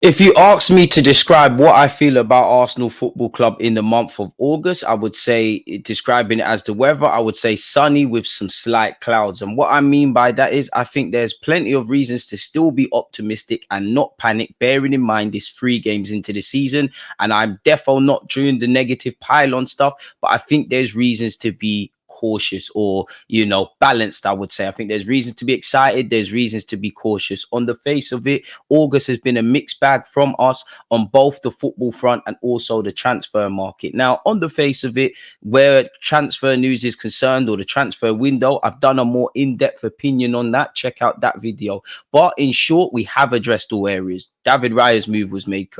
If you ask me to describe what I feel about Arsenal Football Club in the month of August, I would say, describing it as the weather, I would say sunny with some slight clouds. And what I mean by that is, I think there's plenty of reasons to still be optimistic and not panic, bearing in mind this 3 games into the season. And I'm defo not doing the negative pile-on stuff, but I think there's reasons to be cautious, or balanced. I would say I think there's reasons to be excited, there's reasons to be cautious. On the face of it, August has been a mixed bag from us on both the football front and also the transfer market. Now, on the face of it, where transfer news is concerned, or the transfer window, I've done a more in-depth opinion on that. Check out that video. But in short, we have addressed all areas. David Raya's move was made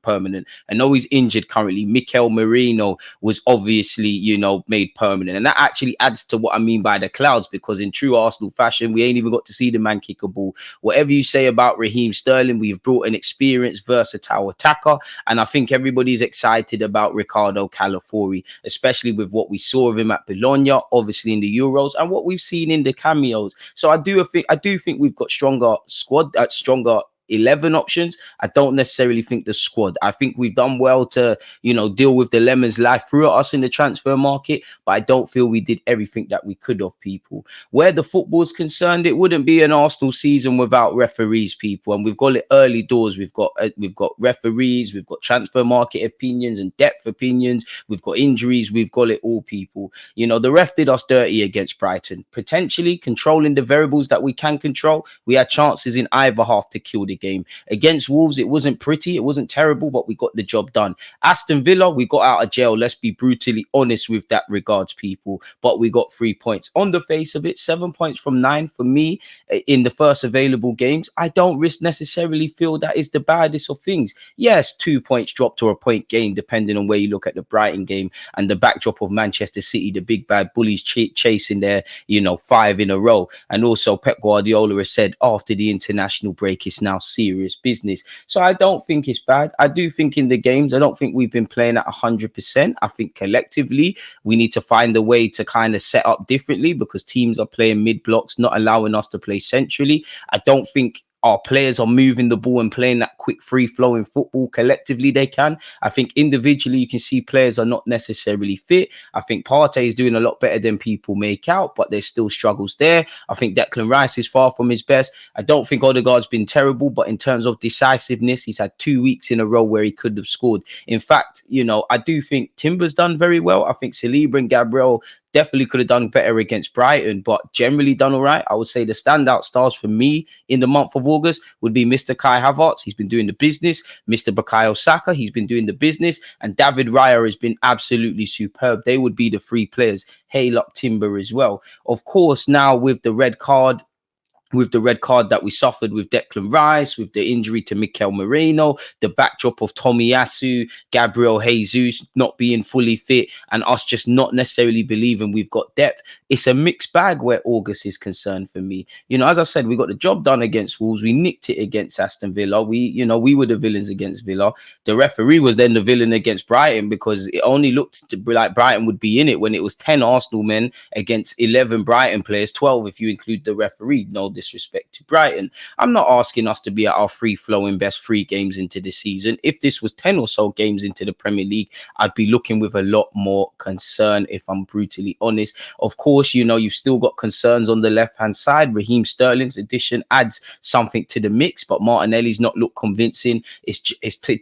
permanent. I know he's injured currently. Mikel Merino was obviously, made permanent. And that actually adds to what I mean by the clouds, because in true Arsenal fashion, we ain't even got to see the man kick a ball. Whatever you say about Raheem Sterling, we've brought an experienced, versatile attacker. And I think everybody's excited about Ricardo Calafiori, especially with what we saw of him at Bologna, obviously in the Euros, and what we've seen in the cameos. So I do think we've got stronger squad, stronger 11 options. I don't necessarily think the squad. I think we've done well to, deal with the lemons life threw at us in the transfer market, but I don't feel we did everything that we could have, people. Where the football's concerned, it wouldn't be an Arsenal season without referees, people. And we've got it early doors. We've got referees, we've got transfer market opinions and depth opinions. We've got injuries. We've got it all, people. The ref did us dirty against Brighton, potentially controlling the variables that we can control. We had chances in either half to kill the game. Against Wolves, it wasn't pretty, it wasn't terrible, but we got the job done. Aston Villa, we got out of jail. Let's be brutally honest with that regards, people. But we got 3 points. On the face of it, 7 points from 9 for me in the first available games. I don't necessarily feel that is the baddest of things. Yes, 2 points dropped or a point gain, depending on where you look at the Brighton game and the backdrop of Manchester City, the big bad bullies chasing their, 5 in a row. And also Pep Guardiola has said after the international break, it's now serious business. So I don't think it's bad. I do think in the games, I don't think we've been playing at 100%. I think collectively we need to find a way to kind of set up differently, because teams are playing mid blocks, not allowing us to play centrally. I don't think our players are moving the ball and playing that quick, free-flowing football. Collectively, they can. I think individually, you can see players are not necessarily fit. I think Partey is doing a lot better than people make out, but there's still struggles there. I think Declan Rice is far from his best. I don't think Odegaard's been terrible, but in terms of decisiveness, he's had 2 weeks in a row where he could have scored. In fact, I do think Timber's done very well. I think Saliba and Gabriel definitely could have done better against Brighton, but generally done all right. I would say the standout stars for me in the month of August would be Mr. Kai Havertz. He's been doing the business. Mr. Bukayo Saka, he's been doing the business. And David Raya has been absolutely superb. They would be the 3 players. Hail up Timber as well. Of course, now with the red card that we suffered with Declan Rice, with the injury to Mikel Merino, the backdrop of Tomiyasu, Gabriel Jesus not being fully fit, and us just not necessarily believing we've got depth. It's a mixed bag where August is concerned for me. As I said, we got the job done against Wolves. We nicked it against Aston Villa. We were the villains against Villa. The referee was then the villain against Brighton, because it only looked to be like Brighton would be in it when it was 10 Arsenal men against 11 Brighton players, 12 if you include the referee. No disrespect to Brighton. I'm not asking us to be at our free-flowing best 3 games into the season. If this was 10 or so games into the Premier League, I'd be looking with a lot more concern, if I'm brutally honest. Of course, you've still got concerns on the left-hand side. Raheem Sterling's addition adds something to the mix, but Martinelli's not looked convincing. It's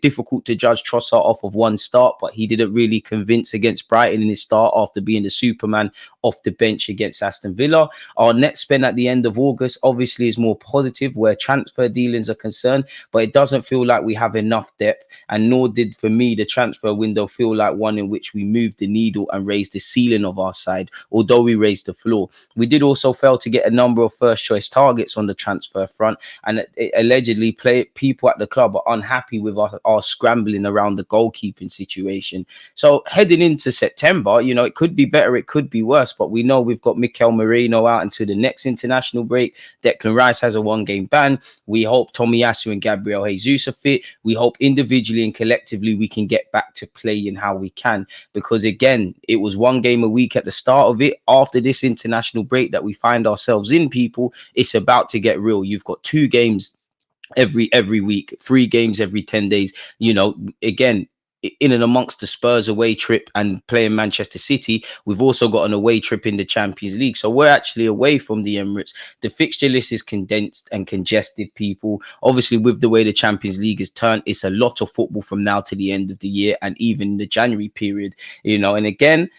difficult to judge Trossard off of one start, but he didn't really convince against Brighton in his start after being the Superman off the bench against Aston Villa. Our net spend at the end of August, obviously, is more positive where transfer dealings are concerned, but it doesn't feel like we have enough depth, and nor did, for me, the transfer window feel like one in which we moved the needle and raised the ceiling of our side, although we raised the floor. We did also fail to get a number of first choice targets on the transfer front, and allegedly people at the club are unhappy with our scrambling around the goalkeeping situation. So heading into September, it could be better, it could be worse, but we know we've got Mikel Merino out until the next international break. Declan Rice has a 1-game ban. We hope Tomiyasu and Gabriel Jesus are fit. We hope individually and collectively we can get back to playing how we can, because again, it was 1 game a week at the start of it. After this international break that we find ourselves in, people, it's about to get real. You've got 2 games every week, 3 games every 10 days. You know, again, in and amongst the Spurs away trip and playing Manchester City, we've also got an away trip in the Champions League. So we're actually away from the Emirates. The fixture list is condensed and congested, people. Obviously, with the way the Champions League is turned, it's a lot of football from now to the end of the year and even the January period, you know. And again,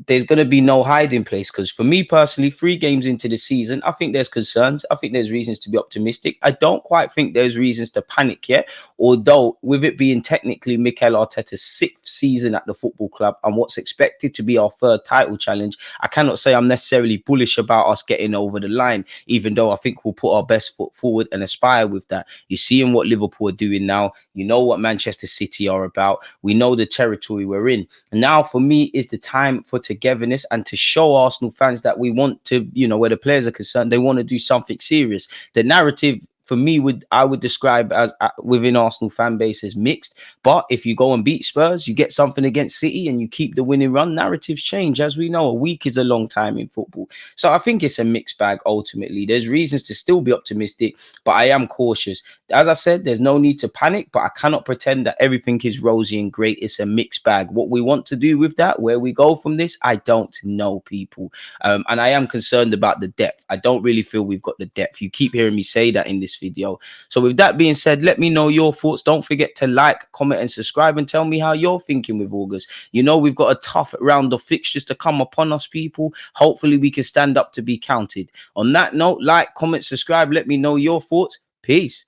there's going to be no hiding place, because for me personally, 3 games into the season, I think there's concerns. I think there's reasons to be optimistic. I don't quite think there's reasons to panic yet, although with it being technically Mikel Arteta's 6th season at the football club and what's expected to be our 3rd title challenge, I cannot say I'm necessarily bullish about us getting over the line, even though I think we'll put our best foot forward and aspire with that. You're seeing what Liverpool are doing now. You know what Manchester City are about. We know the territory we're in. And now for me is the time for togetherness and to show Arsenal fans that we want to, you know, where the players are concerned, they want to do something serious. The narrative for me I would describe as within Arsenal fan base as mixed. But if you go and beat Spurs, you get something against City and you keep the winning run, narratives change. As we know, a week is a long time in football. So I think it's a mixed bag ultimately. There's reasons to still be optimistic, but I am cautious. As I said, there's no need to panic, but I cannot pretend that everything is rosy and great. It's a mixed bag. What we want to do with that, where we go from this, I don't know, people. And I am concerned about the depth. I don't really feel we've got the depth. You keep hearing me say that in this video. So with that being said, let me know your thoughts. Don't forget to like, comment and subscribe and tell me how you're thinking with August. You know, we've got a tough round of fixtures to come upon us, people. Hopefully we can stand up to be counted. On that note, like, comment, subscribe. Let me know your thoughts. Peace.